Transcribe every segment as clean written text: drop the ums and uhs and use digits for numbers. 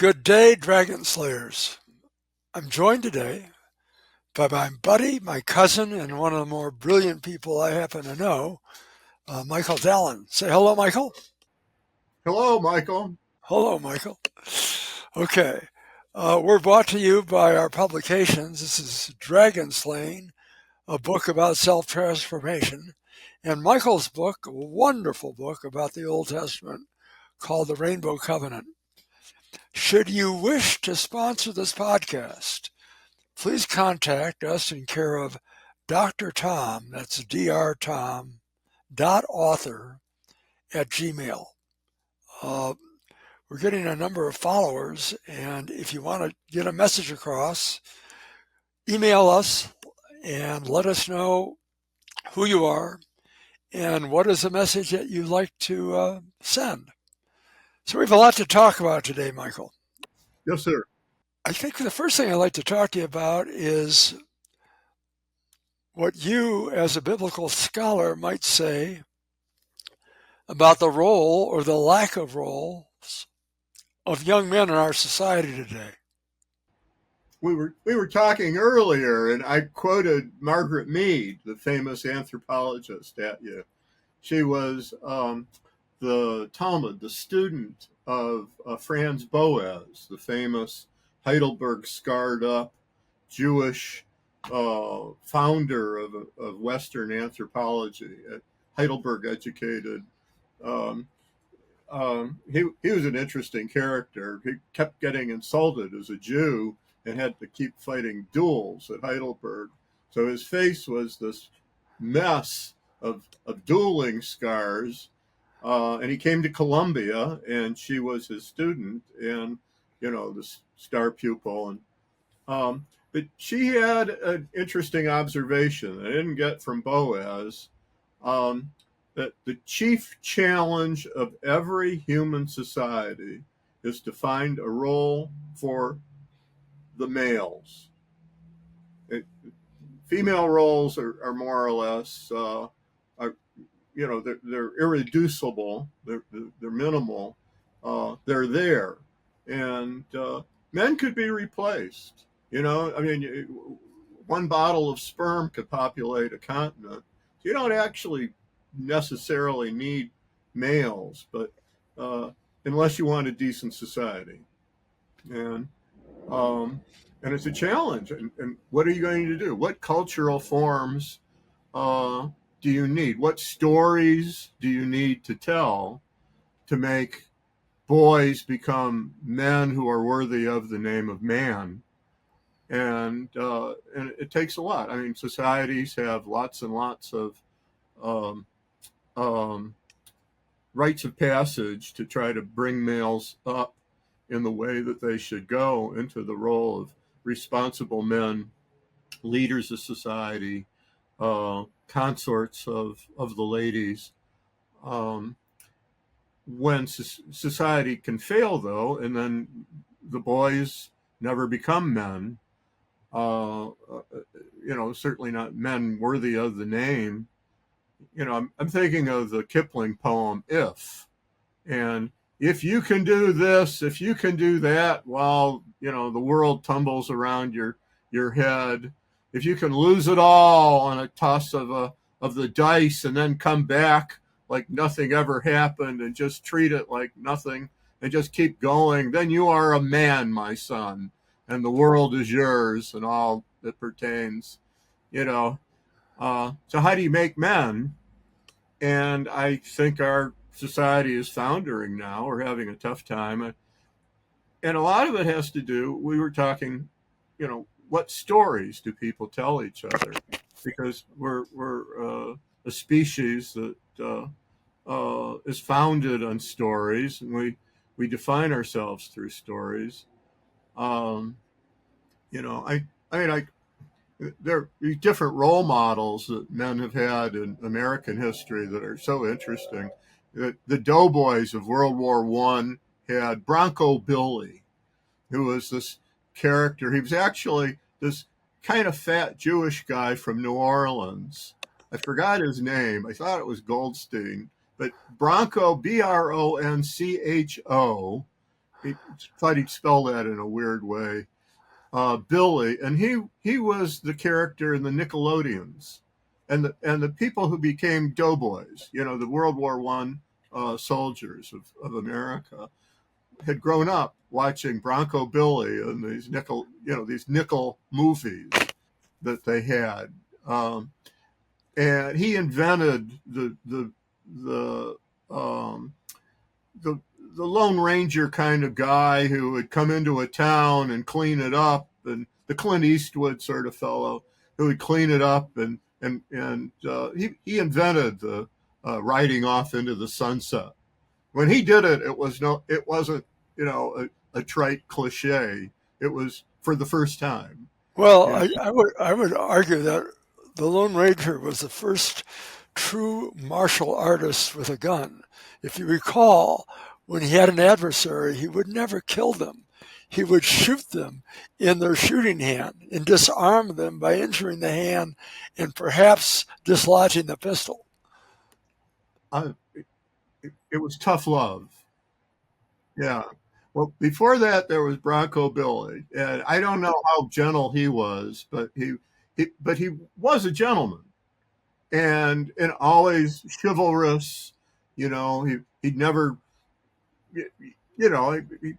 Good day, Dragon Slayers. I'm joined today by my buddy, my cousin, and one of the more brilliant people I happen to know, Michael Dallen. Say hello, Michael. Hello, Michael. Hello, Michael. Okay. We're brought to you by our publications. This is Dragon Slaying, a book about self-transformation, and Michael's book, a wonderful book about the Old Testament called The Rainbow Covenant. Should you wish to sponsor this podcast, please contact us in care of Dr. Tom, that's Dr. Tom, .author at Gmail. We're getting a number of followers, and if you want to get a message across, email us and let us know who you are and what is the message that you'd like to send. So we have a lot to talk about today, Michael. Yes, sir. I think the first thing I'd like to talk to you about is what you, as a biblical scholar, might say about the role or the lack of roles of young men in our society today. We were talking earlier, and I quoted Margaret Mead, the famous anthropologist, at you. She was the Talmud, the student of Franz Boas, the famous Heidelberg scarred up Jewish founder of Western anthropology, Heidelberg educated. He was an interesting character. He kept getting insulted as a Jew and had to keep fighting duels at Heidelberg. So his face was this mess of dueling scars. And he came to Columbia, and she was his student and, the star pupil. But she had an interesting observation I didn't get from Boas, that the chief challenge of every human society is to find a role for the males. Female roles are more or less, they're irreducible, they're minimal, they're there. And men could be replaced. One bottle of sperm could populate a continent. You don't actually necessarily need males, but unless you want a decent society. And it's a challenge. And what are you going to do? What cultural forms do you need? What stories do you need to tell to make boys become men who are worthy of the name of man? And it takes a lot. Societies have lots and lots of rites of passage to try to bring males up in the way that they should go into the role of responsible men, leaders of society, consorts of the ladies. When society can fail, though, and then the boys never become men, certainly not men worthy of the name. I'm thinking of the Kipling poem, If. And if you can do this, if you can do that, while, the world tumbles around your head, if you can lose it all on a toss of the dice and then come back like nothing ever happened and just treat it like nothing and just keep going, then you are a man, my son, and the world is yours and all that pertains, So how do you make men? And I think our society is foundering now. We're having a tough time. And a lot of it has to do, we were talking, what stories do people tell each other? Because we're a species that is founded on stories, and we define ourselves through stories. There are different role models that men have had in American history that are so interesting. The doughboys of World War I had Bronco Billy, who was this character. He was actually this kind of fat Jewish guy from New Orleans. I forgot his name. I thought it was Goldstein. But Bronco, Broncho, he thought he'd spell that in a weird way. Billy, and he was the character in the Nickelodeons, and the people who became doughboys, the World War One soldiers of America, had grown up watching Bronco Billy and these nickel movies that they had, and he invented the um, the the Lone Ranger kind of guy who would come into a town and clean it up, and the Clint Eastwood sort of fellow who would clean it up, and he invented the riding off into the sunset. When he did it, it wasn't a trite cliche. It was for the first time. Well, And I would argue that the Lone Ranger was the first true martial artist with a gun. If you recall, when he had an adversary, he would never kill them. He would shoot them in their shooting hand and disarm them by injuring the hand and perhaps dislodging the pistol. I, it was tough love. Yeah. Well, before that, there was Bronco Billy, and I don't know how gentle he was, but he was a gentleman, and always chivalrous. He'd never, you know, he,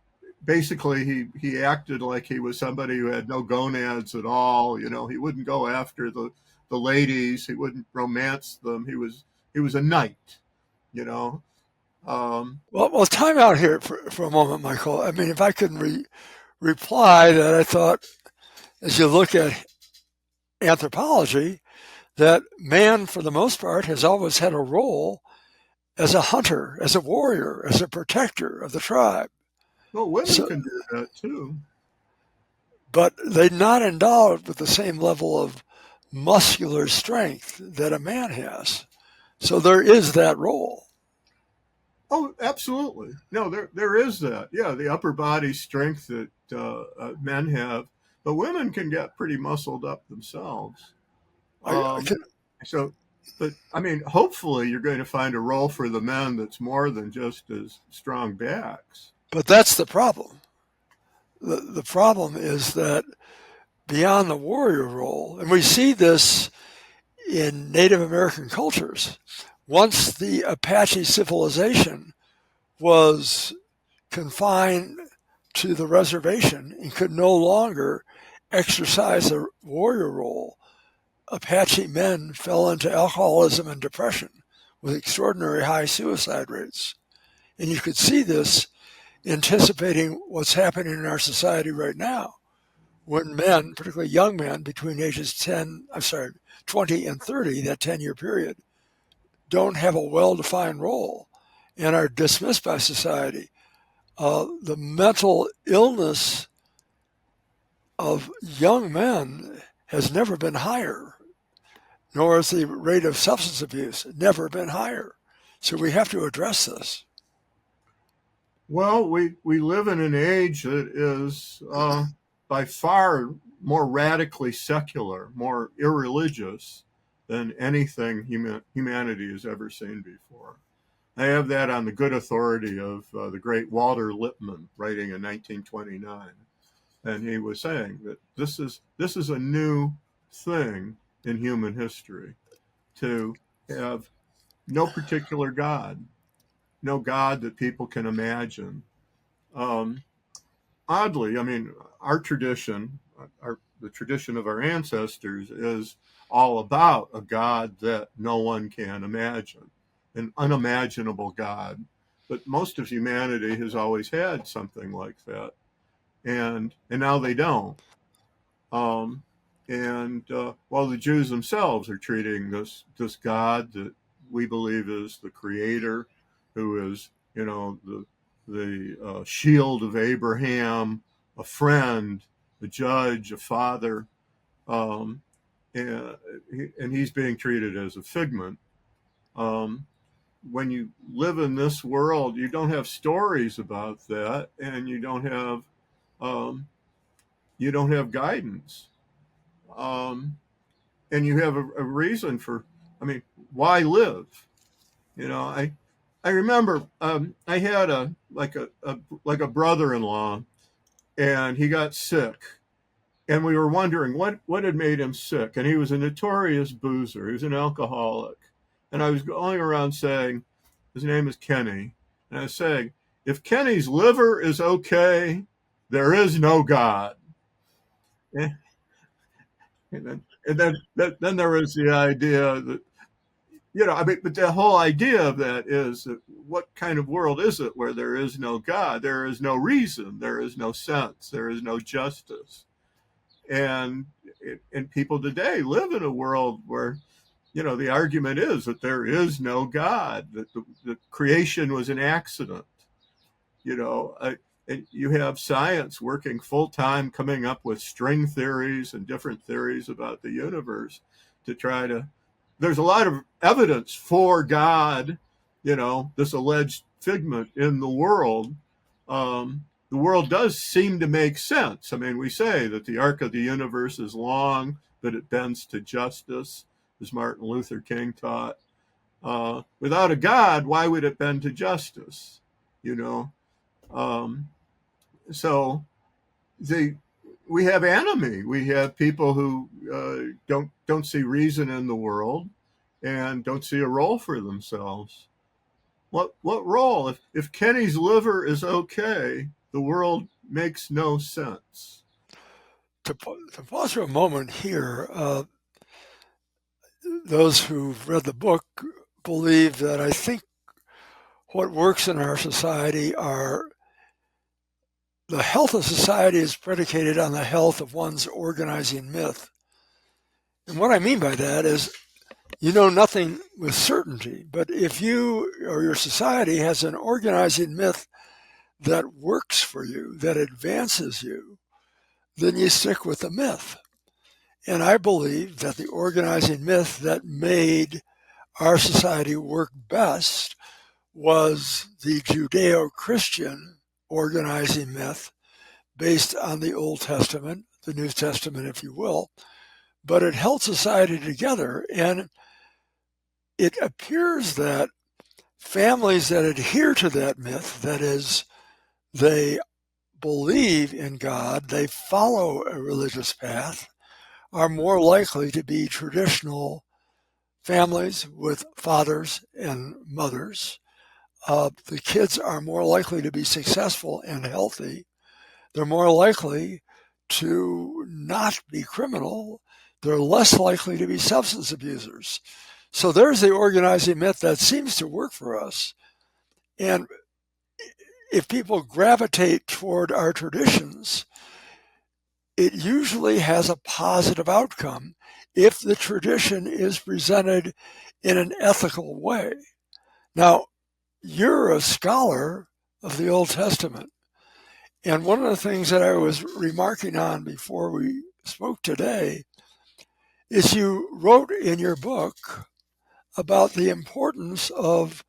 basically he acted like he was somebody who had no gonads at all. He wouldn't go after the ladies. He wouldn't romance them. He was a knight. You know. Well, time out here for a moment, Michael. I mean, if I could reply that I thought, as you look at anthropology, that man, for the most part, has always had a role as a hunter, as a warrior, as a protector of the tribe. Well, women So, can do that too. but they're not endowed with the same level of muscular strength that a man has. So there is that role. Oh, absolutely. No, there is that. Yeah, the upper body strength that men have, but women can get pretty muscled up themselves. I Um, can, so, but I mean, hopefully, you're going to find a role for the men that's more than just as strong backs. but that's the problem. The problem is that beyond the warrior role, and we see this in Native American cultures, once the Apache civilization was confined to the reservation and could no longer exercise a warrior role, Apache men fell into alcoholism and depression with extraordinary high suicide rates. And you could see this anticipating what's happening in our society right now when men, particularly young men between ages 20 and 30, that 10-year period, don't have a well-defined role and are dismissed by society. The mental illness of young men has never been higher, nor has the rate of substance abuse never been higher. So we have to address this. Well, we live in an age that is by far more radically secular, more irreligious than anything humanity has ever seen before. I have that on the good authority of the great Walter Lippmann, writing in 1929, and he was saying that this is a new thing in human history, to have no particular God, no God that people can imagine. Um, Oddly, I mean, our tradition, the tradition of our ancestors, is all about a God that no one can imagine, an unimaginable God. But most of humanity has always had something like that, and now they don't. Um, and while the Jews themselves are treating this God that we believe is the Creator, who is the shield of Abraham, a friend, a judge, a father, um, and he's being treated as a figment. Um, when you live in this world, you don't have stories about that, and um, you don't have guidance. Um, and you have a reason for, I mean, why live? I remember I had like a brother-in-law, and he got sick, and we were wondering what had made him sick. And he was a notorious boozer. He was an alcoholic. And I was going around saying, his name is Kenny, and I was saying, if Kenny's liver is okay, there is no God. And then there was the idea that, I mean, but the whole idea of that is that what kind of world is it where there is no God? There is no reason, there is no sense, there is no justice. And people today live in a world where, the argument is that there is no God, that the creation was an accident. And you have science working full time, coming up with string theories and different theories about the universe to try to. There's a lot of evidence for God, this alleged figment in the world. The world does seem to make sense. I mean, we say that the arc of the universe is long, that it bends to justice, as Martin Luther King taught. Without a God, why would it bend to justice? So we have enemy. We have people who don't see reason in the world and don't see a role for themselves. What role? If Kenny's liver is okay, the world makes no sense. To pause for a moment here, those who've read the book believe that I think what works in our society are the health of society is predicated on the health of one's organizing myth. And what I mean by that is you know nothing with certainty, but if you or your society has an organizing myth that works for you, that advances you, then you stick with the myth. And I believe that the organizing myth that made our society work best was the Judeo-Christian organizing myth based on the Old Testament, the New Testament, if you will, but it held society together. And it appears that families that adhere to that myth, that is, they believe in God, they follow a religious path, are more likely to be traditional families with fathers and mothers. The kids are more likely to be successful and healthy. They're more likely to not be criminal. They're less likely to be substance abusers. So there's the organizing myth that seems to work for us. And if people gravitate toward our traditions, it usually has a positive outcome if the tradition is presented in an ethical way. Now, you're a scholar of the Old Testament. And one of the things that I was remarking on before we spoke today is you wrote in your book about the importance of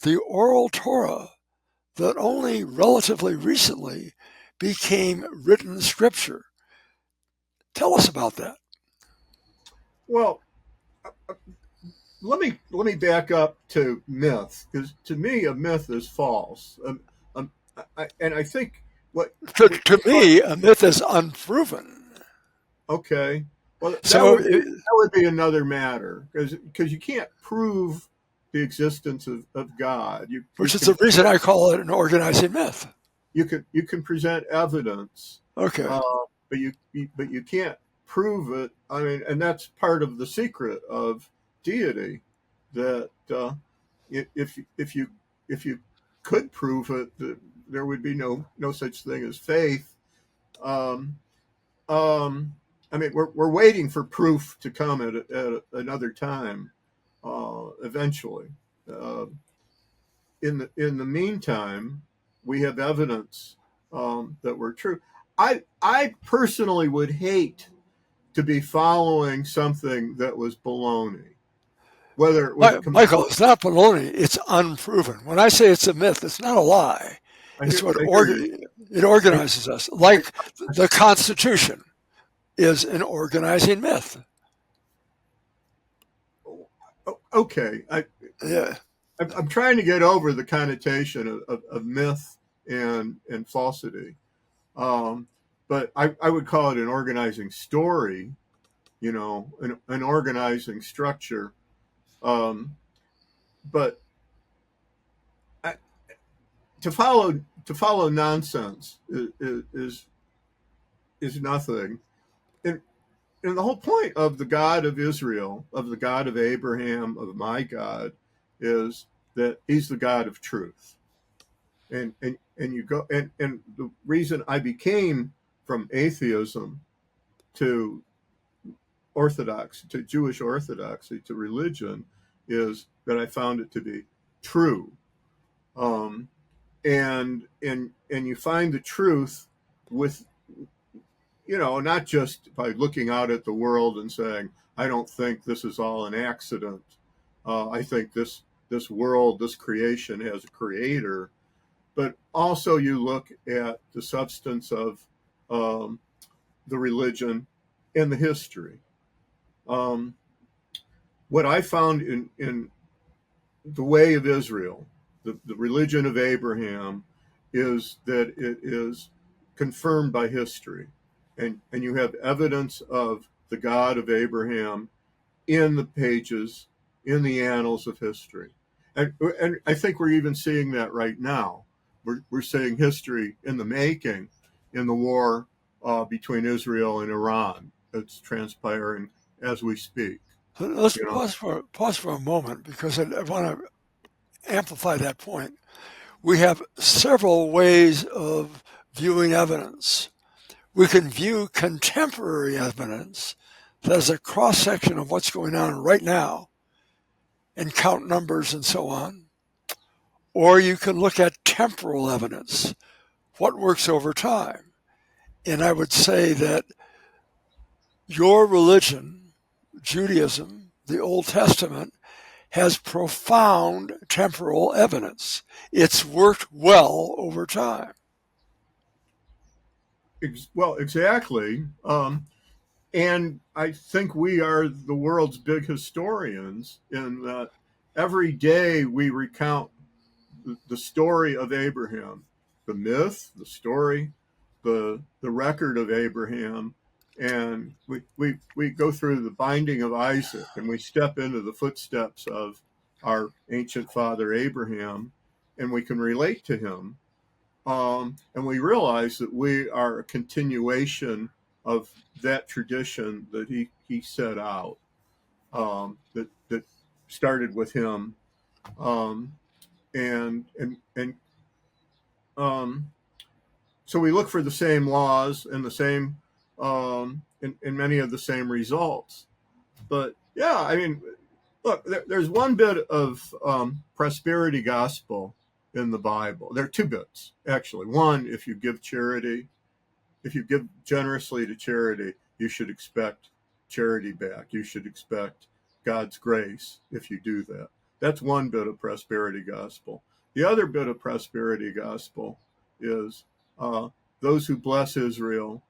the oral Torah that only relatively recently became written scripture. Tell us about that. Well, let me back up to myth, because to me a myth is false. And I think To me, a myth is unproven. okay, well So, that would be another matter, because you can't prove the existence of God. which is the reason I call it an organizing myth. You can present evidence, Okay. but you can't prove it. I mean, and that's part of the secret of deity, that if you could prove it, there would be no such thing as faith. Um, I mean, we're waiting for proof to come at another time, eventually. Uh, in the meantime, we have evidence that we're true. I personally would hate to be following something that was baloney, whether it was Michael, it's not baloney. It's unproven. When I say it's a myth, it's not a lie. It's what it organizes us. Like the Constitution is an organizing myth. Okay, Yeah. I'm trying to get over the connotation of myth and falsity. But I would call it an organizing story, an organizing structure. But I, to follow nonsense is nothing. And the whole point of the God of Israel, of the God of Abraham, of my God, is that He's the God of truth. And you go and the reason I became from atheism to orthodoxy, to Jewish orthodoxy, to religion, is that I found it to be true. Um, and you find the truth with, not just by looking out at the world and saying, I don't think this is all an accident. I think this world, this creation has a creator. But also you look at the substance of the religion and the history. Um, what I found in the way of Israel, the religion of Abraham, is that it is confirmed by history. And you have evidence of the God of Abraham in the pages, in the annals of history. And I think we're even seeing that right now. We're seeing history in the making in the war between Israel and Iran. It's transpiring as we speak. So let's You know, pause for a moment, because I want to amplify that point. We have several ways of viewing evidence. We can view contemporary evidence as a cross section of what's going on right now and count numbers and so on. Or you can look at temporal evidence, what works over time. And I would say that your religion, Judaism, the Old Testament, has profound temporal evidence. It's worked well over time. well, exactly. And I think we are the world's big historians in that every day we recount the story of Abraham, the myth, the story, the record of Abraham, and we go through the binding of Isaac, and we step into the footsteps of our ancient father Abraham, and we can relate to him, and we realize that we are a continuation of that tradition that he set out, that started with him, um, and um, so we look for the same laws and the same and many of the same results. But yeah, I mean, look, there's one bit of prosperity gospel in the Bible. There are two bits actually. One, if you give generously to charity, you should expect charity back. You should expect God's grace if you do that. That's one bit of prosperity gospel. The other bit of prosperity gospel is uh, those who bless Israel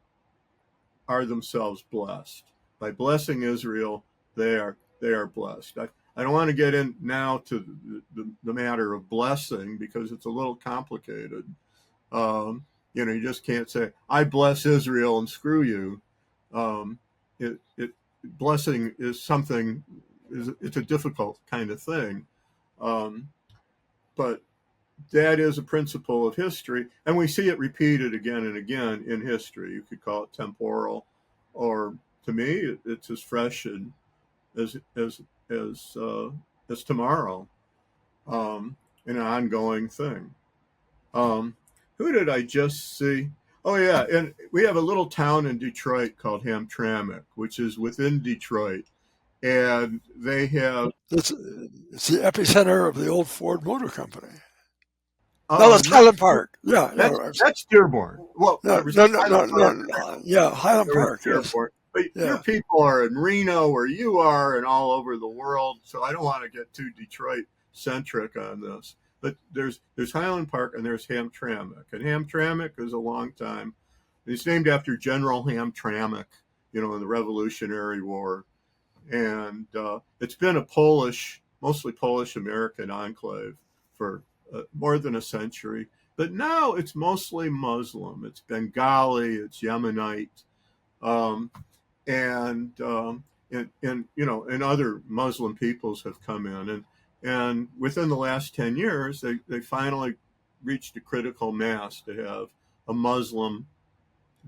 are themselves blessed. By blessing Israel, they are blessed. I don't want to get in now to the matter of blessing because it's a little complicated. You just can't say, I bless Israel and screw you. Blessing is something, it's a difficult kind of thing. Um, but that is a principle of history, and we see it repeated again and again in history. You could call it temporal, or to me, it's as fresh and as as tomorrow, an ongoing thing. Who did I just see? Oh yeah, and we have a little town in Detroit called Hamtramck, which is within Detroit, and they have It's the epicenter of the old Ford Motor Company. No, that's not Highland Park. Yeah, yeah. that's Dearborn. Well, No, there was no, no, no, Highland Park. no. Yeah, Highland There was Park. Yes. Dearborn. But your Yeah. people are in Reno, where you are, and all over the world. So I don't want to get too Detroit centric on this. But there's Highland Park and there's Hamtramck, and Hamtramck is a long time. It's named after General Hamtramck, in the Revolutionary War, and it's been a mostly Polish American enclave for more than a century. But now it's mostly Muslim. It's Bengali, it's Yemenite, um, and other Muslim peoples have come in, and within the last 10 years, they finally reached a critical mass to have a Muslim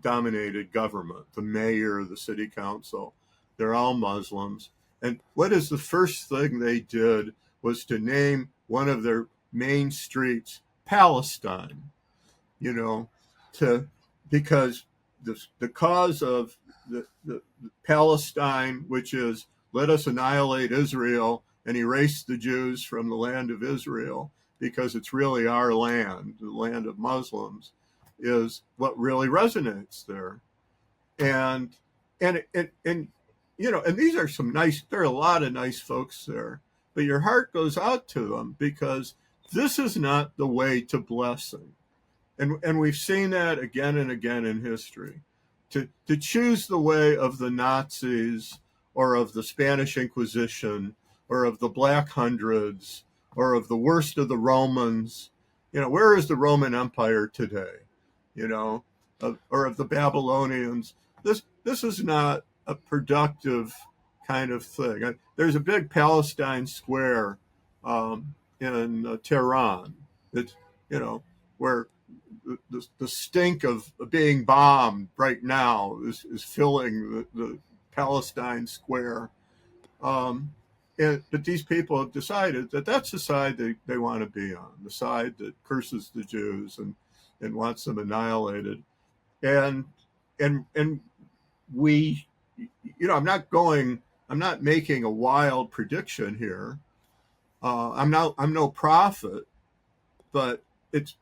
dominated government. The mayor, the city council, they're all Muslims. And what is the first thing they did was to name one of their main streets Palestine, you know, to because the cause of the Palestine, which is let us annihilate Israel and erase the Jews from the land of Israel because it's really our land, the land of Muslims, is what really resonates there. And and and these are there are a lot of nice folks there, but your heart goes out to them because this is not the way to blessing. And we've seen that again and again in history. To choose the way of the Nazis or of the Spanish Inquisition or of the Black Hundreds or of the worst of the Romans, where is the Roman Empire today? Or of the Babylonians. This is not a productive kind of thing. There's a big Palestine square in Tehran. It's where the stink of being bombed right now is filling the Palestine square. But these people have decided that that's the side they want to be on, the side that curses the Jews and wants them annihilated. And we, I'm not making a wild prediction here. I'm no prophet, but it's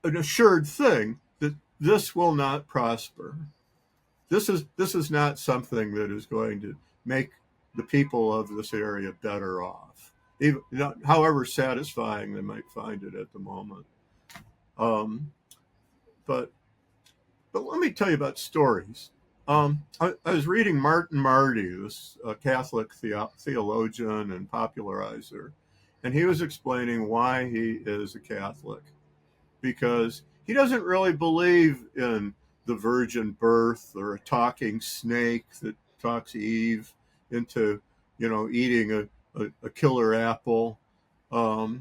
an assured thing that this will not prosper. This is not something that is going to make the people of this area better off, even however satisfying they might find it at the moment. But let me tell you about stories. I was reading Martin Marty, this Catholic theologian and popularizer, and he was explaining why he is a Catholic. Because he doesn't really believe in the virgin birth or a talking snake that talks Eve into, eating a killer apple. But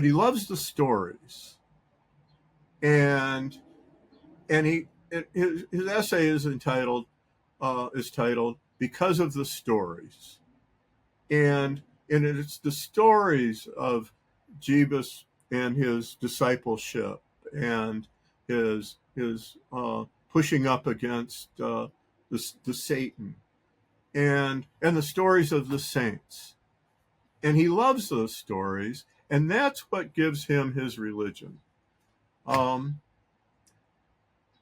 he loves the stories. And his essay is titled Because of the Stories. And it's the stories of Jebus and his discipleship and his pushing up against the Satan and the stories of the saints. And he loves those stories, and that's what gives him his religion. And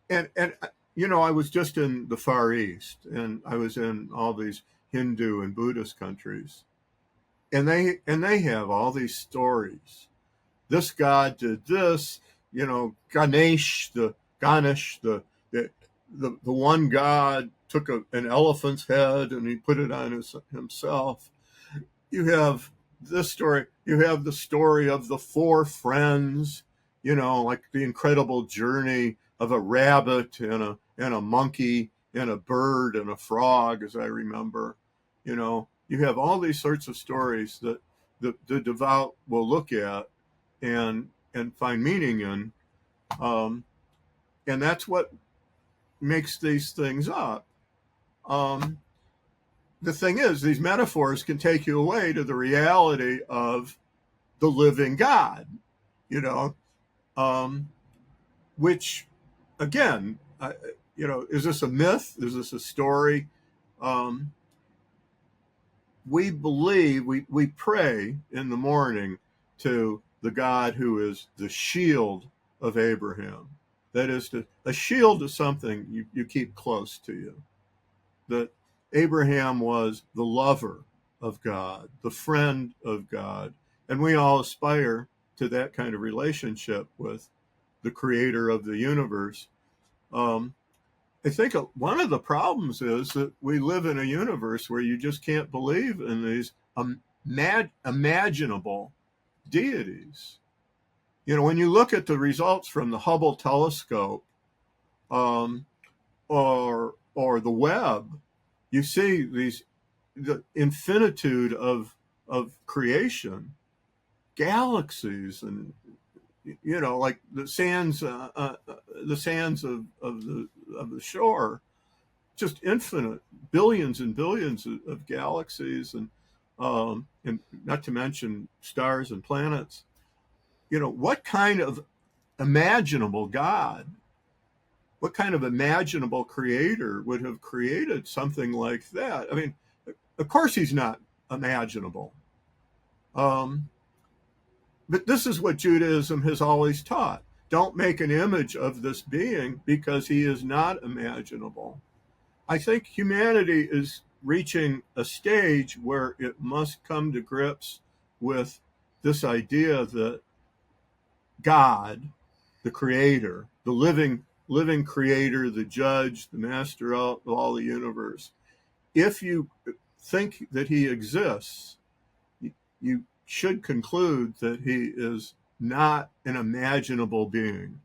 I was just in the Far East, and I was in all these Hindu and Buddhist countries, and they have all these stories. This god did this, Ganesh, the one god took an elephant's head and he put it on himself. You have this story. You have the story of the four friends, like the incredible journey of a rabbit and a monkey and a bird and a frog, as I remember. You have all these sorts of stories that the devout will look at and find meaning in, and that's what makes these things up. The thing is, these metaphors can take you away to the reality of the living God, which, again, is this a myth? Is this a story? We believe, we pray in the morning to the God who is the shield of Abraham. That is, a shield is something you keep close to you. That Abraham was the lover of God, the friend of God, and we all aspire to that kind of relationship with the creator of the universe. I think one of the problems is that we live in a universe where you just can't believe in these imaginable deities. When you look at the results from the Hubble telescope, um, or the Webb, you see the infinitude of creation, galaxies, and like the sands of the shore, just infinite, billions and billions of galaxies, and not to mention stars and planets. What kind of imaginable God, what kind of imaginable creator would have created something like that? I mean, of course he's not imaginable. But this is what Judaism has always taught. Don't make an image of this being because he is not imaginable. I think humanity is reaching a stage where it must come to grips with this idea that God, the creator, the living creator, the judge, the master of all the universe, if you think that he exists, you should conclude that he is not an imaginable being,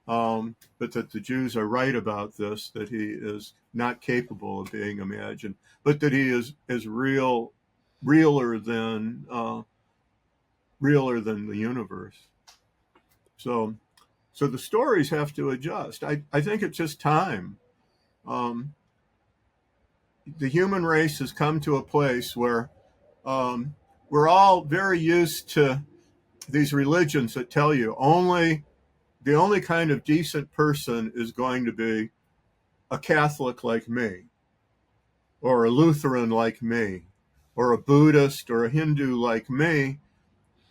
but that the Jews are right about this, that he is not capable of being imagined, but that he is realer than the universe. So the stories have to adjust. I think it's just time. The human race has come to a place where we're all very used to these religions that tell you the only kind of decent person is going to be a Catholic like me, or a Lutheran like me, or a Buddhist or a Hindu like me.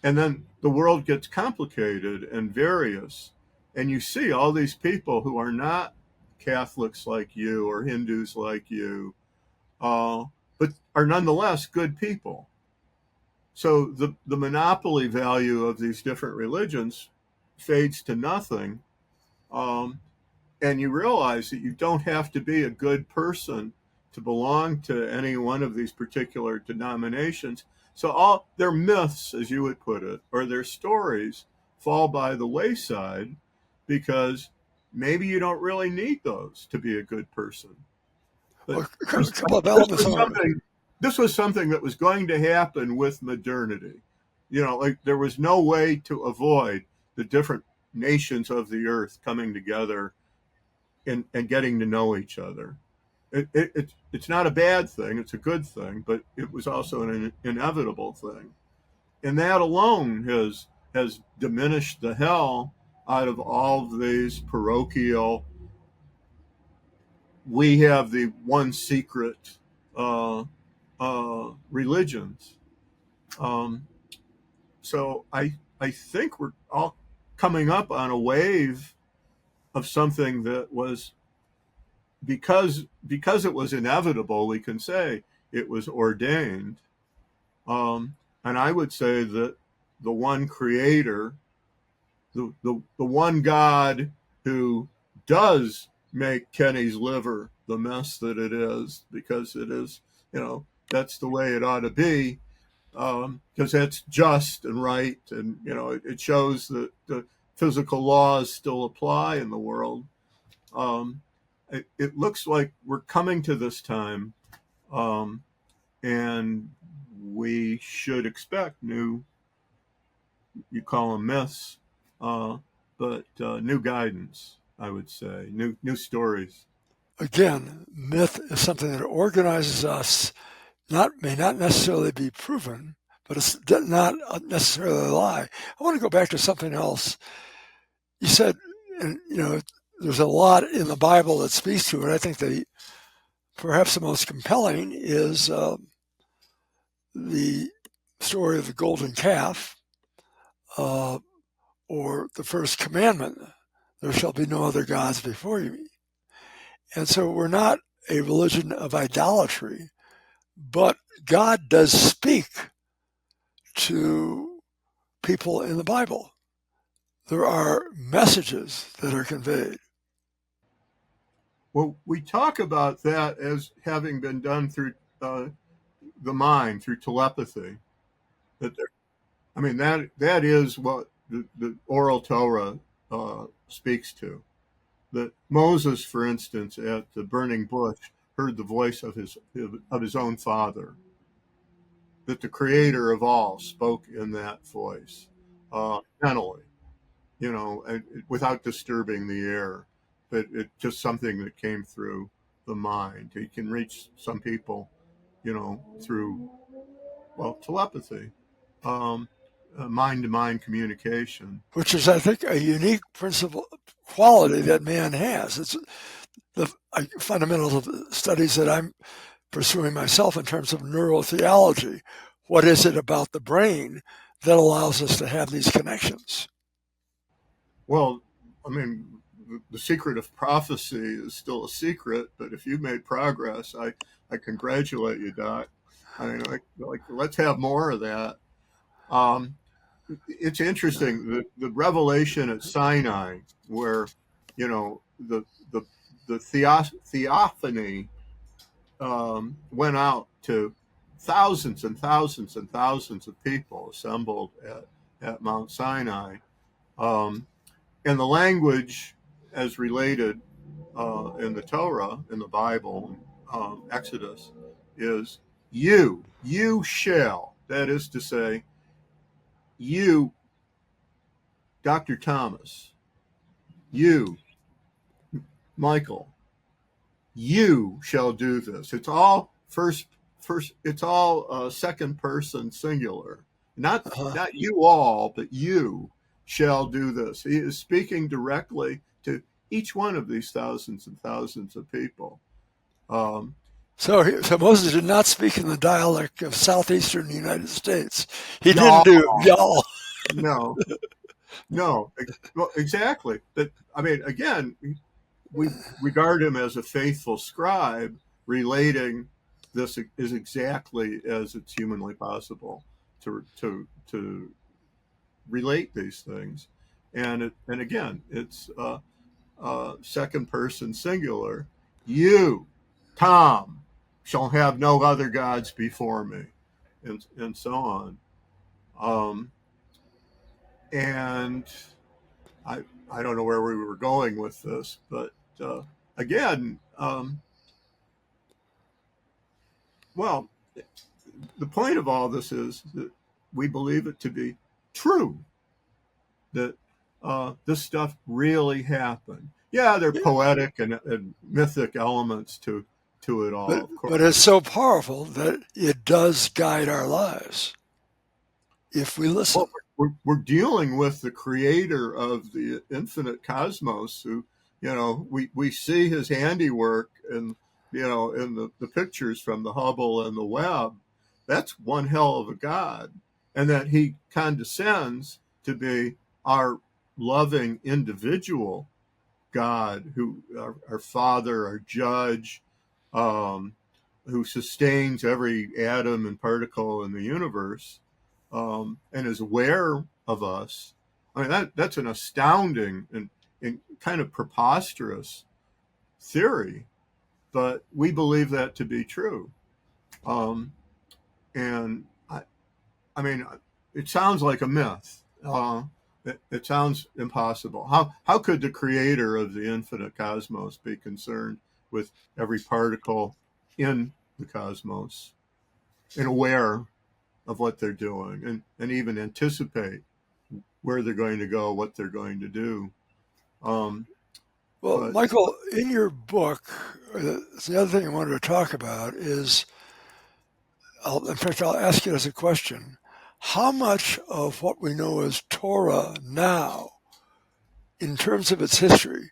And then the world gets complicated and various. And you see all these people who are not Catholics like you or Hindus like you, but are nonetheless good people. So the monopoly value of these different religions fades to nothing. And you realize that you don't have to be a good person to belong to any one of these particular denominations. So all their myths, as you would put it, or their stories fall by the wayside because maybe you don't really need those to be a good person. But Well, a couple of elements on it. This was something that was going to happen with modernity. Like there was no way to avoid the different nations of the earth coming together and getting to know each other. It's not a bad thing, it's a good thing, but it was also an inevitable thing. And that alone has diminished the hell out of all of these parochial, we have the one secret religions. Um, so I think we're all coming up on a wave of something that was, because it was inevitable, we can say it was ordained. And I would say that the one creator, the one God who does make Kenny's liver the mess that it is, because it is, that's the way it ought to be, because that's just and right, and it shows that the physical laws still apply in the world. It looks like we're coming to this time, and we should expect new, you call them myths, but new guidance, I would say, new stories. Again, myth is something that organizes us, may not necessarily be proven, but it's not necessarily a lie. I want to go back to something else. You said, and there's a lot in the Bible that speaks to it. I think perhaps the most compelling is the story of the golden calf, or the first commandment: "There shall be no other gods before you." And so we're not a religion of idolatry, but God does speak to people in the Bible. There are messages that are conveyed. Well, we talk about that as having been done through the mind, through telepathy. That there, I mean, that is what the oral Torah speaks to. That Moses, for instance, at the burning bush, heard the voice of his own father. That the Creator of all spoke in that voice, mentally, without disturbing the air. But it's just something that came through the mind. He can reach some people, through telepathy, um, mind-to-mind communication. which is, I think, a unique principle quality that man has. It's the fundamentals of the studies that I'm pursuing myself in terms of neurotheology. What is it about the brain that allows us to have these connections? Well, I mean, the secret of prophecy is still a secret, but if you've made progress, I congratulate you, Doc. I mean, like let's have more of that. Um, it's interesting the revelation at Sinai, where the the theophany went out to thousands and thousands and thousands of people assembled at Mount Sinai. Um, and the language, as related in the Torah, in the Bible, Exodus, is you shall. That is to say, you, Dr. Thomas, you, Michael, you shall do this. It's all first. It's all second person singular. Not you all, but you shall do this. He is speaking directly to each one of these thousands and thousands of people. So Moses did not speak in the dialect of southeastern United States. He No, didn't do y'all. no, no. Well, exactly. But I mean, again, we regard him as a faithful scribe, relating this is exactly as it's humanly possible to relate these things, and again, it's second person singular. You, Tom, shall have no other gods before me, and so on. Um, and I don't know where we were going with this, but again, well, the point of all this is that we believe it to be true, that this stuff really happened. Yeah, there are poetic and mythic elements to it all, of course. But it's so powerful that it does guide our lives if we listen. Well, we're dealing with the creator of the infinite cosmos, who, we see his handiwork in the pictures from the Hubble and the Webb. That's one hell of a God. And that he condescends to be our loving individual God, who our Father, our Judge, who sustains every atom and particle in the universe, and is aware of us. I mean, that's an astounding and kind of preposterous theory, but we believe that to be true. And I mean, it sounds like a myth. It sounds impossible. How could the creator of the infinite cosmos be concerned with every particle in the cosmos and aware of what they're doing, and even anticipate where they're going to go, what they're going to do? Well, Michael, in your book, the other thing I wanted to talk about is, in fact, I'll ask it as a question. How much of what we know as Torah now, in terms of its history,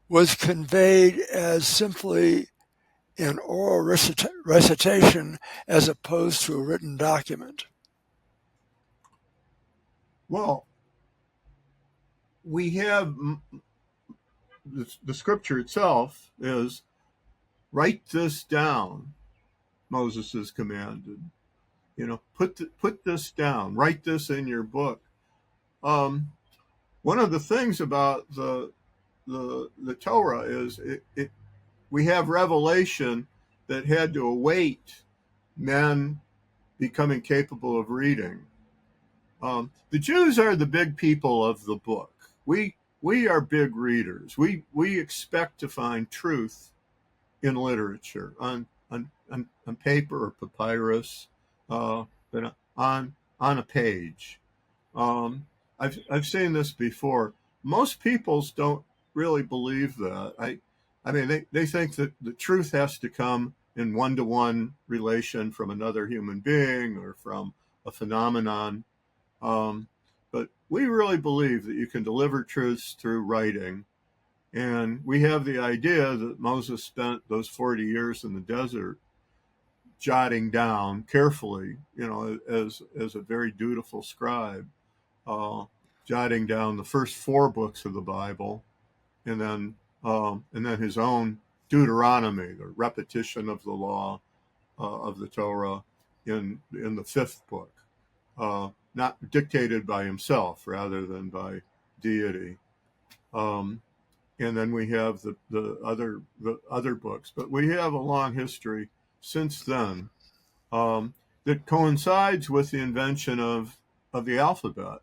was conveyed as simply an oral recitation as opposed to a written document? Well, we have the scripture itself is, write this down. Moses is commanded. Put this down. Write this in your book. One of the things about the Torah is we have revelation that had to await men becoming capable of reading. The Jews are the big people of the book. We are big readers. We expect to find truth in literature on paper or papyrus, but on a page. Um, I've seen this before. Most peoples don't really believe that. I mean they think that the truth has to come in one-to-one relation from another human being or from a phenomenon. Um, but we really believe that you can deliver truths through writing. And we have the idea that Moses spent those 40 years in the desert jotting down carefully, as a very dutiful scribe, uh, jotting down the first four books of the Bible, and then his own Deuteronomy, the repetition of the law of the Torah, in the fifth book, not dictated by himself rather than by deity. Um, and then we have the other books, but we have a long history since then, that coincides with the invention of the alphabet.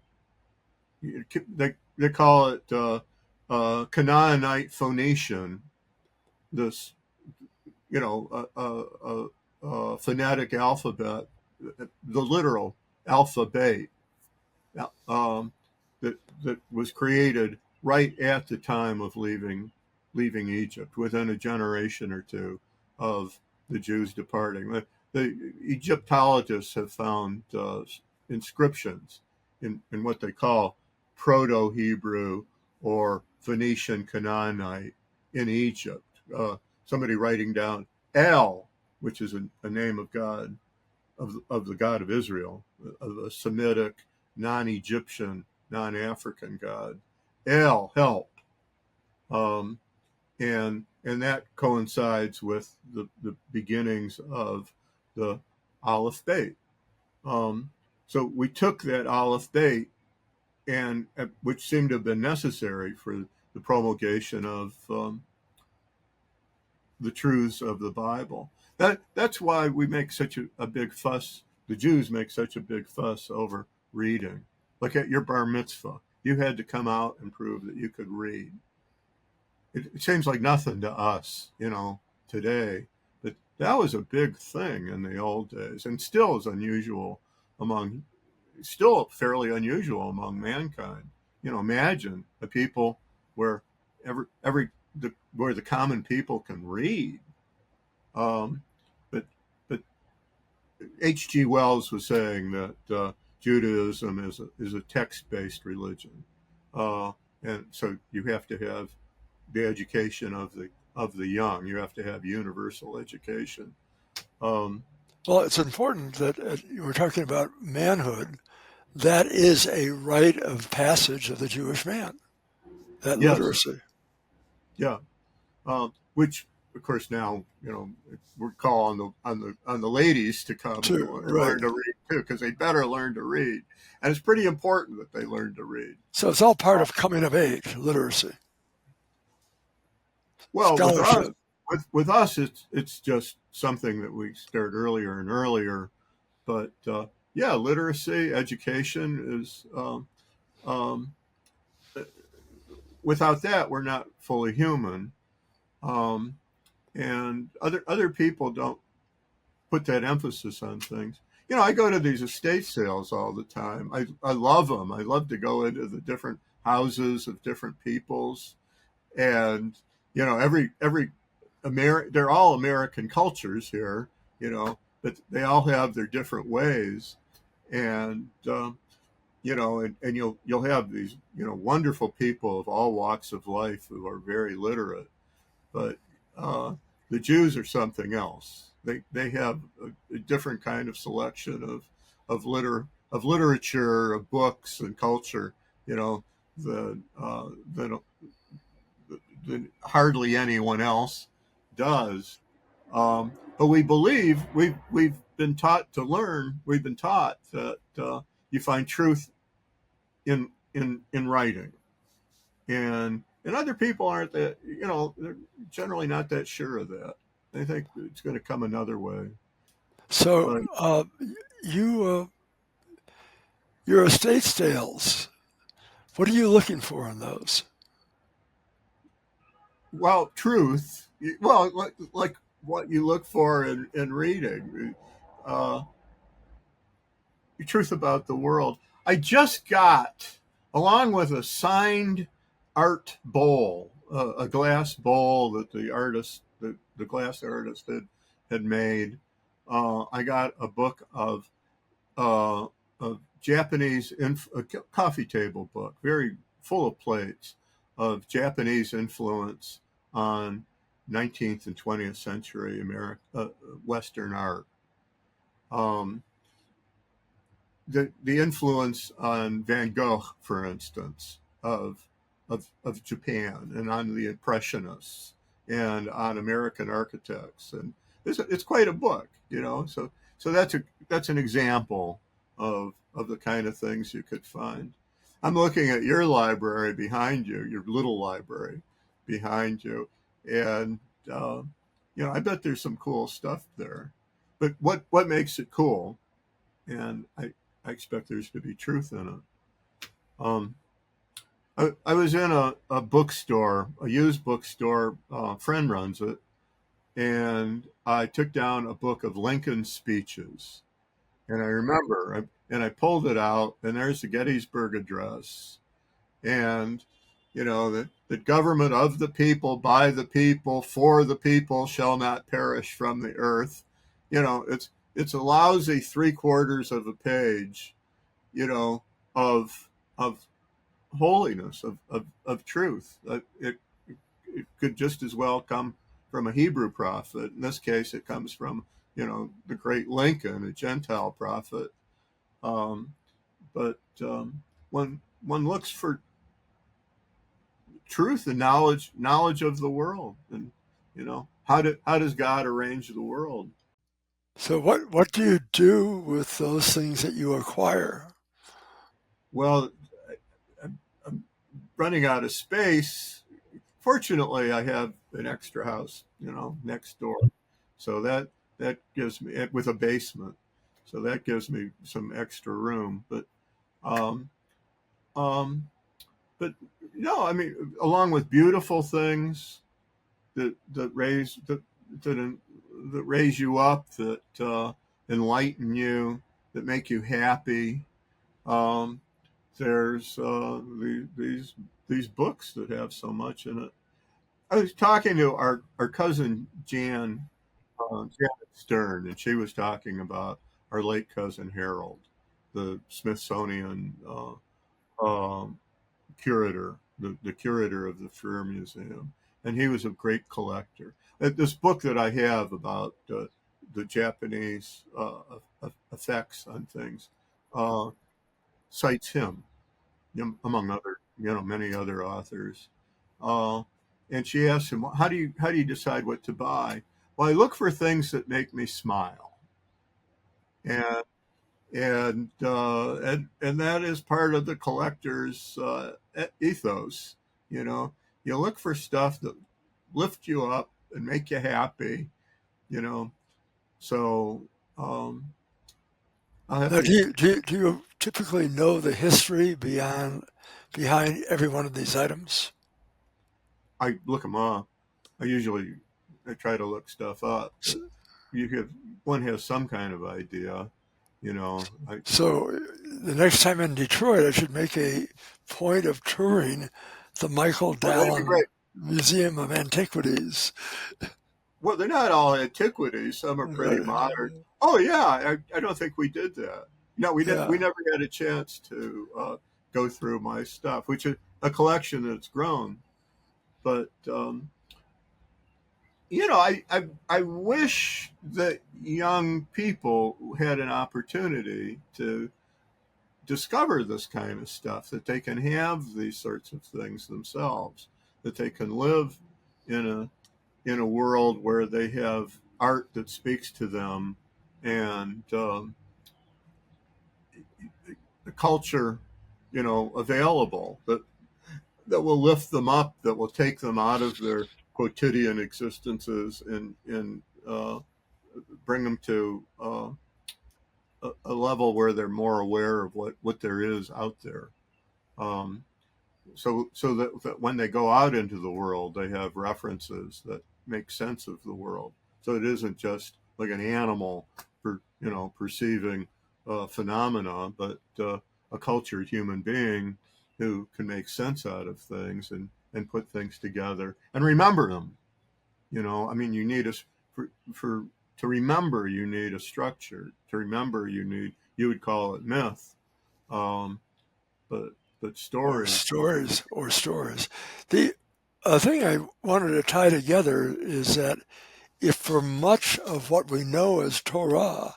They call it Canaanite phonation. This, phonetic alphabet, the literal alphabet, um, that was created right at the time of leaving Egypt, within a generation or two of the Jews departing. The Egyptologists have found inscriptions in what they call Proto-Hebrew or Phoenician Canaanite in Egypt. Somebody writing down El, which is a name of God, of the God of Israel, of a Semitic, non-Egyptian, non-African God. El, help. Um, and that coincides with the beginnings of the Aleph Beit. So we took that Aleph Beit, and which seemed to have been necessary for the promulgation of the truths of the Bible. That's why we make such a big fuss. The Jews make such a big fuss over reading. Look at your bar mitzvah. You had to come out and prove that you could read. It seems like nothing to us, today, but that was a big thing in the old days, and still is still fairly unusual among mankind. Imagine a people where where the common people can read. Um, but but H.G. Wells was saying that Judaism is a text-based religion, uh, and so you have to have the education of the young. You have to have universal education. Um, Well, it's important that we're talking about manhood. That is a rite of passage of the Jewish man, that yes, literacy. yeah. Which, of course, now we're calling on the ladies to come and Too, right. learn to read too, because they better learn to read, and it's pretty important that they learn to read. So it's all part Uh, of coming of age, literacy, well, with us, scholarship. with us, it's just something that we start earlier and earlier. But yeah, literacy, education is. Um, Without that, we're not fully human. Um, and other people don't put that emphasis on things. I go to these estate sales all the time. I love them. I love to go into the different houses of different peoples, and every they're all American cultures here, but they all have their different ways, and and you'll have these wonderful people of all walks of life who are very literate, but uh, the Jews are something else. They have a different kind of selection of literature, of books and culture, you know, than hardly anyone else does. But we believe we've been taught to learn. We've been taught that you find truth in writing, and other people aren't that, they're generally not that sure of that. They think it's going to come another way. So But you Your estate sales, what are you looking for in those? Well, truth. Well, like what you look for in reading. Uh, the truth about the world. I just got, along with a signed art bowl, a glass bowl that the glass artist had made. I got a book uh, of a coffee table book, very full of plates of Japanese influence on 19th and 20th century Western art. Um, the influence on Van Gogh, for instance, of Japan, and on the Impressionists, and on American architects, and it's quite a book, you know. So that's an example of the kind of things you could find. I'm looking at your library behind you, your little library behind you, and uh, I bet there's some cool stuff there. But what makes it cool? And I expect there's to be truth in it. Um, I was in a bookstore, a used bookstore. Friend runs it, and I took down a book of Lincoln's speeches, and I pulled it out, and there's the Gettysburg Address, and the government of the people, by the people, for the people shall not perish from the earth. It's a lousy 3/4 of a page, you know, of holiness, of truth. It could just as well come from a Hebrew prophet. In this case, it comes from, the great Lincoln, a Gentile prophet. Um, but when one looks for truth and knowledge of the world, and how does God arrange the world? So what do you do with those things that you acquire? Well, I'm running out of space. Fortunately, I have an extra house, next door, so that gives me, with a basement, so that gives me some extra room. Um, um, but no, I mean, along with beautiful things that that raise you up, that enlighten you, that make you happy. Um, there's these books that have so much in it. I was talking to our cousin Janet Stern, and she was talking about our late cousin Harold, the Smithsonian um, curator, the curator of the Freer Museum, and he was a great collector. This book that I have about the Japanese effects on things uh, cites him, among other, many other authors. Uh, and she asked him, how do you decide what to buy? Well, I look for things that make me smile, and and that is part of the collector's ethos. You know, you look for stuff that lift you up and make you happy. You know, so um, I'll have Now, to. do you typically know the history behind every one of these items? I look them up. I try to look stuff up, but you have one has some kind of idea. I So the next time in Detroit, I should make a point of touring the Michael Oh, that'd be Dallen great. Museum of Antiquities. Well, they're not all antiquities. Some are pretty modern. Oh yeah, I don't think we did that. No, we didn't. We Yeah. never had a chance to go through my stuff, which is a collection that's grown. But I wish that young people had an opportunity to discover this kind of stuff, that they can have these sorts of things themselves, that they can live in a world where they have art that speaks to them, and the culture, available, that will lift them up, that will take them out of their quotidian existences, and bring them to a level where they're more aware of what there is out there. Um, so that when they go out into the world, they have references that make sense of the world. So it isn't just like an animal, perceiving phenomena, but a cultured human being who can make sense out of things and put things together and remember them. I mean, you need for to remember, you need a structure. To remember, you would call it myth, um, but or stories. stories. The thing I wanted to tie together is that if for much of what we know as Torah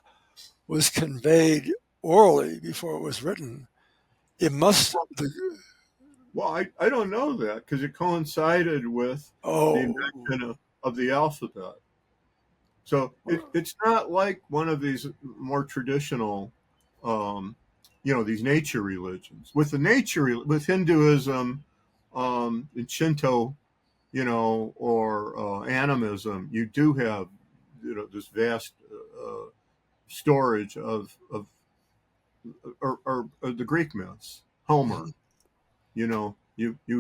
was conveyed orally before it was written, it must. Well, I don't know that because it coincided with the Oh, invention of the alphabet. So it's not like one of these more traditional, um, these nature religions. With Hinduism, and Shinto, or animism, you do have, this vast storage of or the Greek myths, Homer. You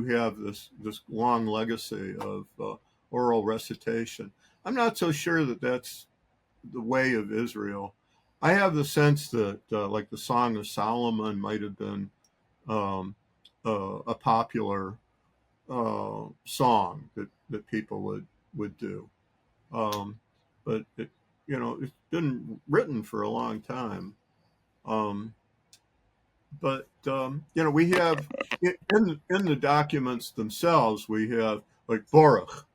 have this long legacy of oral recitation. I'm not so sure that that's the way of Israel. I have the sense that like the Song of Solomon might have been um, a popular song that people would do, um, but it's been written for a long time. Um, but we have in the documents themselves, we have like Baruch,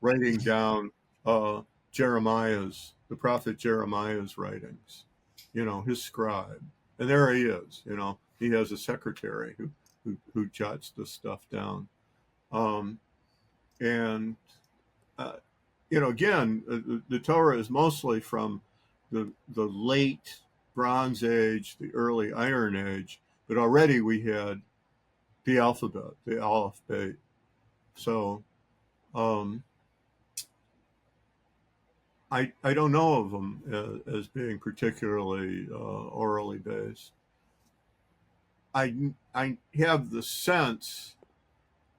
writing down uh, the prophet Jeremiah's writings, his scribe, and there he is. He has a secretary who jots this stuff down, um, and again, the Torah is mostly from the late Bronze Age, the early Iron Age, but already we had the alphabet, the Aleph Bet. So um, I don't know of them as being particularly orally based. I have the sense.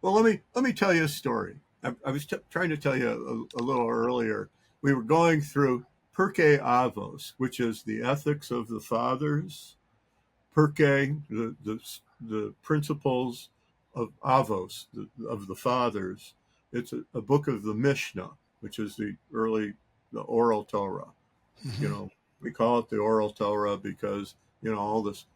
Well, let me tell you a story. I was trying to tell you a little earlier. We were going through Pirkei Avos, which is the ethics of the fathers. Pirkei, the principles of Avos, of the fathers. It's a book of the Mishnah, which is the oral Torah. You mhm. know, we call it the oral Torah because all this.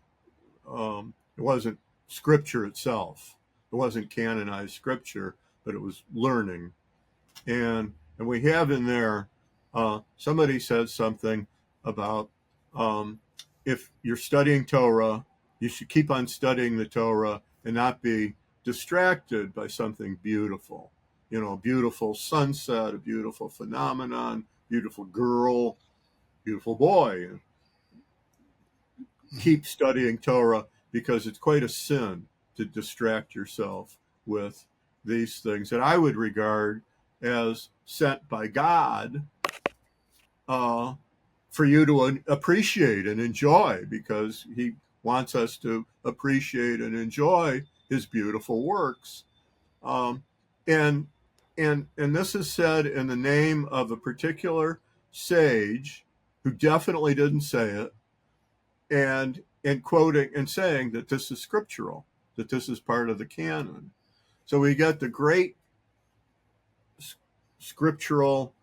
It wasn't scripture itself. It wasn't canonized scripture, but it was learning. And we have in there, somebody said something about, if you're studying Torah, you should keep on studying the Torah and not be distracted by something beautiful. A beautiful sunset, a beautiful phenomenon, beautiful girl, beautiful boy. Keep studying Torah because it's quite a sin to distract yourself with these things that I would regard as sent by God uh, for you to appreciate and enjoy, because He wants us to appreciate and enjoy His beautiful works. Um, and and this is said in the name of a particular sage who definitely didn't say it, and quoting and saying that this is scriptural, that this is part of the canon. So we get the great scriptural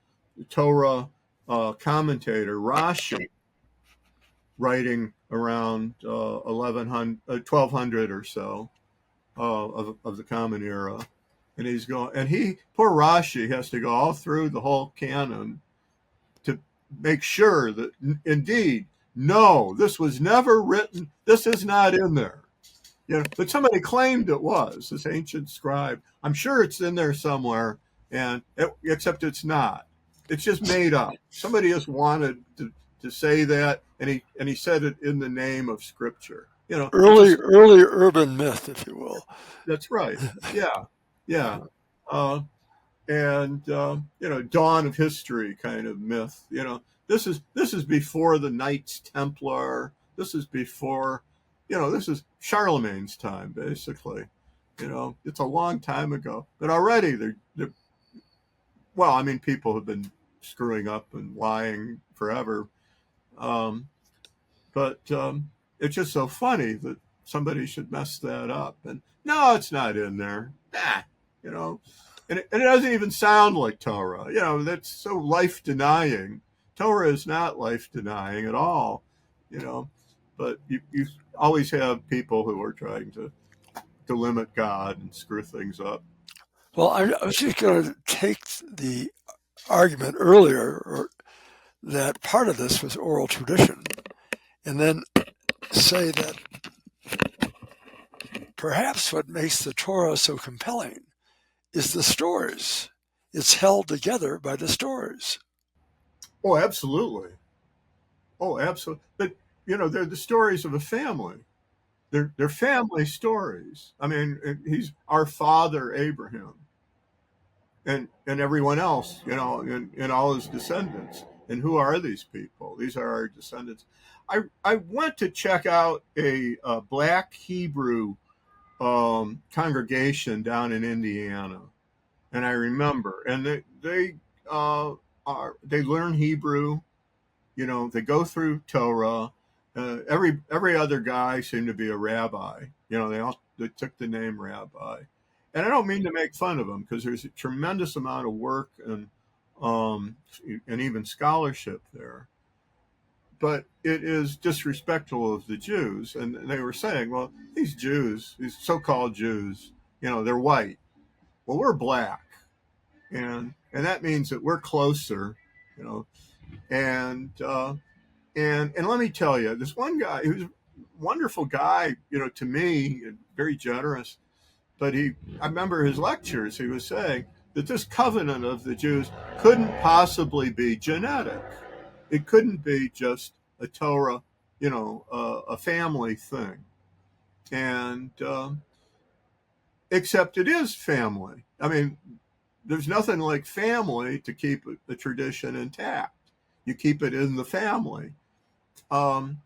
Torah commentator Rashi writing around 1200 or so of the Common Era, and he's going, and poor Rashi has to go all through the whole canon to make sure that indeed, no, this was never written. This is not in there. But somebody claimed it was, this ancient scribe. I'm sure it's in there somewhere, except it's not. It's just made up. Somebody just wanted to say that, and he said it in the name of Scripture. It's a Early urban myth, if you will. That's right. Yeah, yeah. And dawn of history kind of myth. This is before the Knights Templar. This is before, this is Charlemagne's time, basically. It's a long time ago. But already they're well, I mean, people have been screwing up and lying forever. Um, but it's just so funny that somebody should mess that up. And no, it's not in there. Nah, you know, and it doesn't even sound like Torah. That's so life denying. Torah is not life denying at all. You know, but you always have people who are trying to limit God and screw things up. Well, I was just going to take the argument earlier that part of this was oral tradition, and then say that perhaps what makes the Torah so compelling is the stories. It's held together by the stories. Oh, absolutely. Oh, absolutely. But they're the stories of a family. They're family stories. I mean, he's our father Abraham, and everyone else, and all his descendants. And who are these people? These are our descendants. I went to check out a Black Hebrew congregation down in Indiana, and I remember, and uh, they learn Hebrew. They go through Torah. Every other guy seemed to be a rabbi. They took the name rabbi, and I don't mean to make fun of them because there's a tremendous amount of work and even scholarship there. But it is disrespectful of the Jews, and they were saying, well, these Jews, these so-called Jews, they're white. Well, we're black, and that means that we're closer, you know, and and let me tell you, this one guy, he was a wonderful guy, to me, very generous. But I remember his lectures. He was saying that this covenant of the Jews couldn't possibly be genetic. It couldn't be just a Torah, a family thing. And except it is family. I mean, there's nothing like family to keep the tradition intact. You keep it in the family. Um,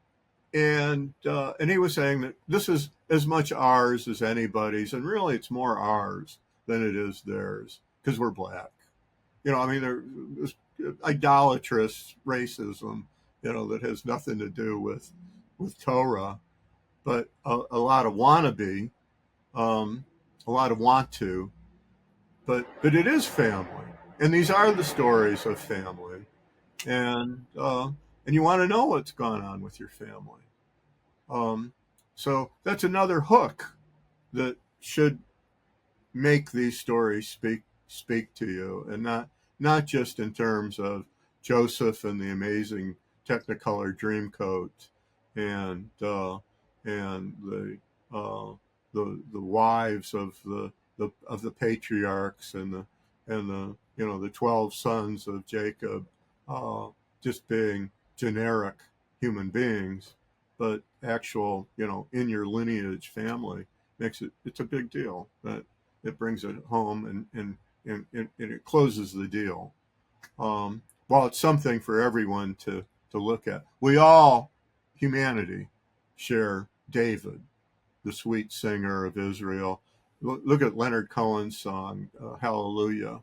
and he was saying that this is as much ours as anybody's, and really it's more ours than it is theirs because we're black. I mean, there's idolatrous racism, that has nothing to do with Torah, but a lot of wannabe, um, a lot of want to, but it is family, and these are the stories of family, and you want to know what's gone on with your family. Um, so that's another hook that should make these stories speak to you, and not just in terms of Joseph and the amazing Technicolor Dreamcoat and uh, the wives of the patriarchs and the 12 sons of Jacob, uh, just being generic human beings, but actual, in your lineage family it's a big deal. That it brings it home, and it closes the deal. Well, it's something for everyone to look at. We all, humanity, share David, the sweet singer of Israel. Look at Leonard Cohen's song, Hallelujah,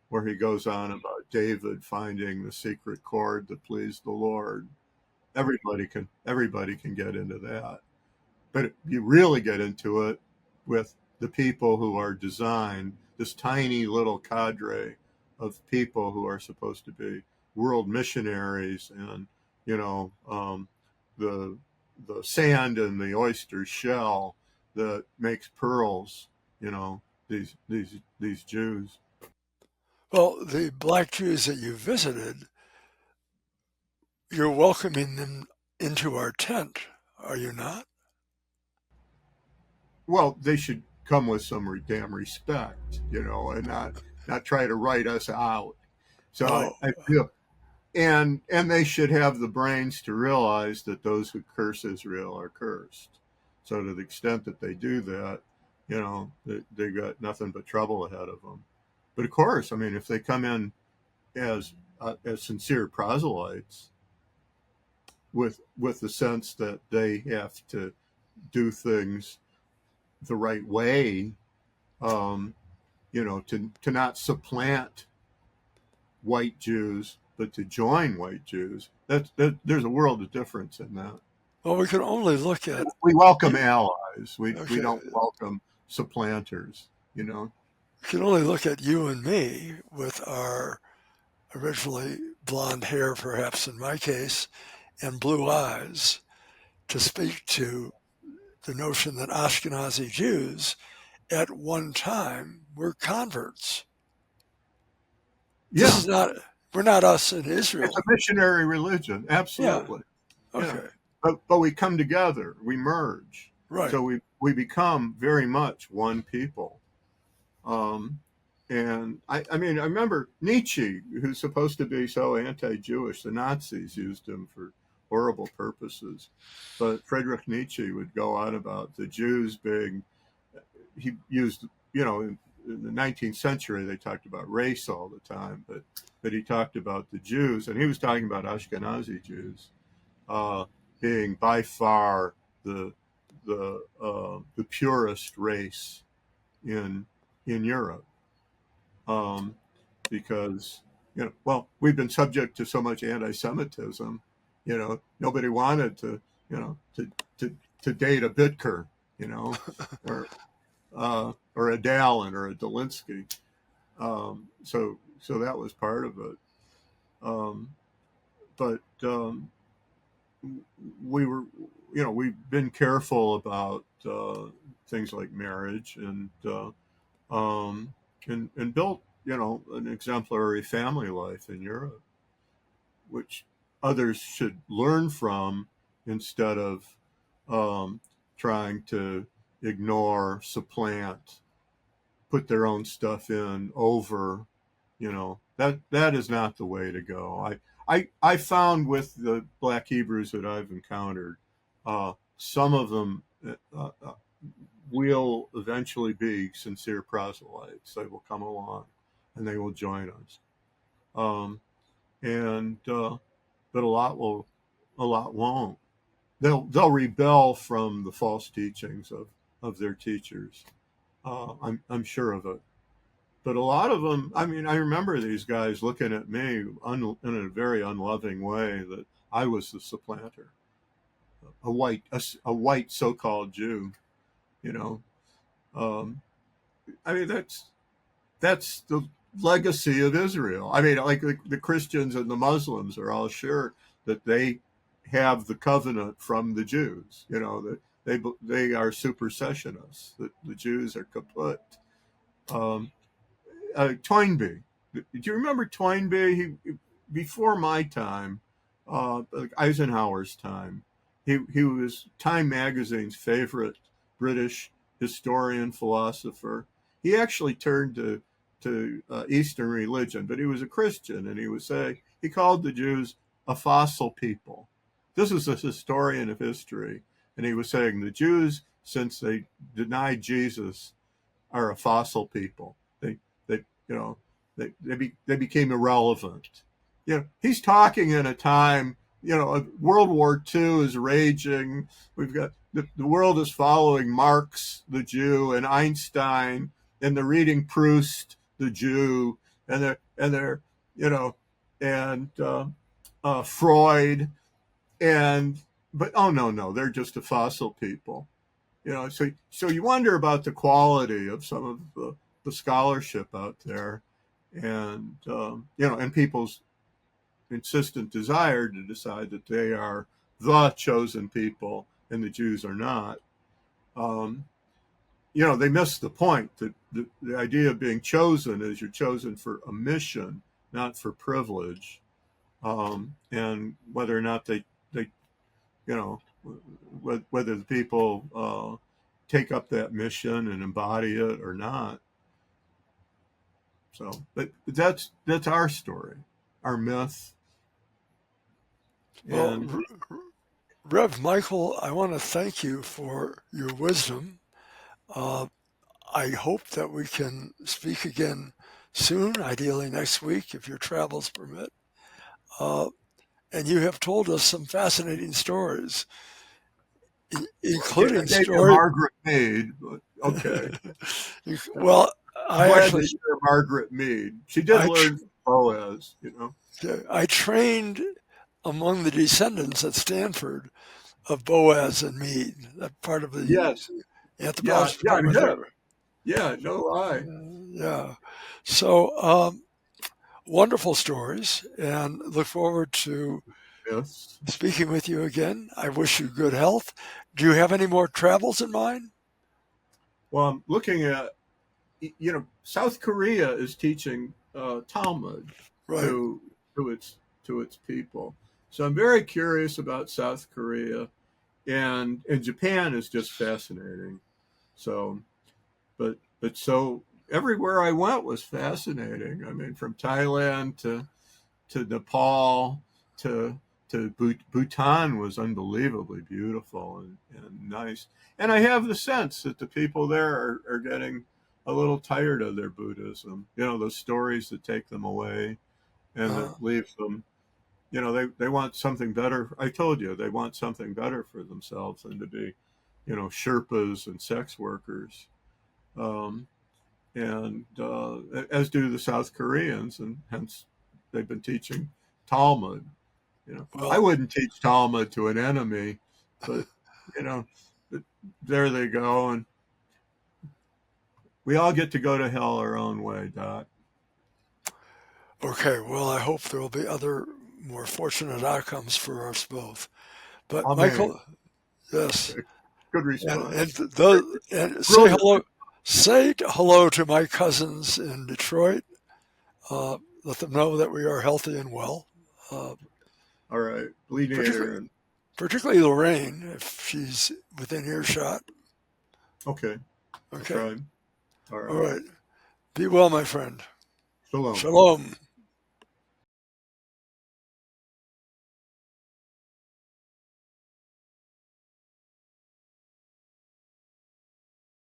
where he goes on about David finding the secret chord that pleased the Lord. Everybody can get into that. But you really get into it with the people who are designed, this tiny little cadre of people who are supposed to be world missionaries, and the the sand and the oyster shell that makes pearls. These Jews. Well, the black Jews that you visited, you're welcoming them into our tent, are you not? Well, they should come with some damn respect, and not try to write us out. So Oh, I feel and they should have the brains to realize that those who curse Israel are cursed. So to the extent that they do that, they got nothing but trouble ahead of them. But of course, I mean, if they come in as as sincere proselytes, with the sense that they have to do things the right way, to not supplant white Jews, but to join white Jews. There's a world of difference in that. Well, we can only look at We welcome you. allies. We Okay, don't welcome supplanters. we can only look at you and me with our originally blonde hair, perhaps in my case, and blue eyes to speak to the notion that Ashkenazi Jews at one time were converts. This Yeah, is not, we're not us in it's a Israel. missionary religion, Yeah, absolutely. Yeah, okay, but we come together, we merge, right. so we become very much one people. Um, and I mean, I remember Nietzsche, who's supposed to be so anti-Jewish. The Nazis used him for horrible purposes, but Friedrich Nietzsche would go on about the Jews being. He used, in the 19th century, they talked about race all the time, but he talked about the Jews, and he was talking about Ashkenazi Jews uh, being by far the purest race in Europe, because we've been subject to so much anti-Semitism. Nobody wanted to to date a Bittker, or a Dallen or a Delinsky. So that was part of it. But we've been careful about things like marriage, and built an exemplary family life in Europe, which others should learn from, instead of trying to ignore, supplant, put their own stuff in over. That is not the way to go. I found with the Black Hebrews that I've encountered, some of them will eventually be sincere proselytes. They will come along and they will join us. And but a lot won't. They'll rebel from the false teachings of their teachers. I'm sure of it. But a lot of them, I mean, I remember these guys looking at me in a very unloving way, that I was the supplanter, a white so-called Jew. You know, um, I mean, that's the legacy of Israel. I mean, like the Christians and the Muslims are all sure that they have the covenant from the Jews. That they are supersessionists. That the Jews are kaput. Um, Toynbee. Do you remember Toynbee? Before my time, like Eisenhower's time, he was Time magazine's favorite British historian, philosopher. He actually turned to Eastern religion, but he was a Christian, and he called the Jews a fossil people. This is a historian of history, and he was saying the Jews, since they denied Jesus, are a fossil people. They you know they became irrelevant. He's talking in a time, World War II is raging. We've got the world is following Marx, the Jew, and Einstein, and they're reading Proust, the Jew, and they're and Freud, but oh no, they're just a fossil people. So you wonder about the quality of some of the scholarship out there, and people's insistent desire to decide that they are the chosen people and the Jews are not. They miss the point that the idea of being chosen is you're chosen for a mission, not for privilege. And whether or not they whether the people take up that mission and embody it or not. So, but that's our story, our myth. Well, And Rev Michael, I want to thank you for your wisdom. Uh, I hope that we can speak again soon, ideally next week, if your travels permit. and you have told us some fascinating stories, I including gave you story. Margaret Mead, but okay. Well, I'm I glad to actually share Margaret Mead. She did I learn from Boaz, you know. I trained among the descendants at Stanford of Boaz and Mead, that part of the Yes. Yeah, anthropology yeah, I department know. there. Yeah, no lie. Yeah. So wonderful stories, and look forward to Yes. speaking with you again. I wish you good health. Do you have any more travels in mind? Well, I'm looking at, South Korea is teaching Talmud Right. to to its to its people. So I'm very curious about South Korea, and Japan is just fascinating. So, but everywhere I went was fascinating. I mean, from Thailand to Nepal to Bhutan was unbelievably beautiful and nice. And I have the sense that the people there are getting a little tired of their Buddhism. Those stories that take them away and Uh, that leave them. They want something better. I told you they want something better for themselves than to be, Sherpas and sex workers. Um, and as do the South Koreans, and hence they've been teaching Talmud. I well, wouldn't teach Talmud to an enemy, but you know, but there they go, and we all get to go to hell our own way, Doc. okay. Well, I hope there will be other more fortunate outcomes for us both. But Amen. Michael, yes, Okay. Good and response. and say Brilliant. hello. Say hello to my cousins in Detroit. Let them know that we are healthy and well. Uh, All right, bleeding particularly, air and particularly Lorraine, if she's within earshot. okay. I'll Okay. try. All All right. right. Be well, my friend. Shalom. Shalom.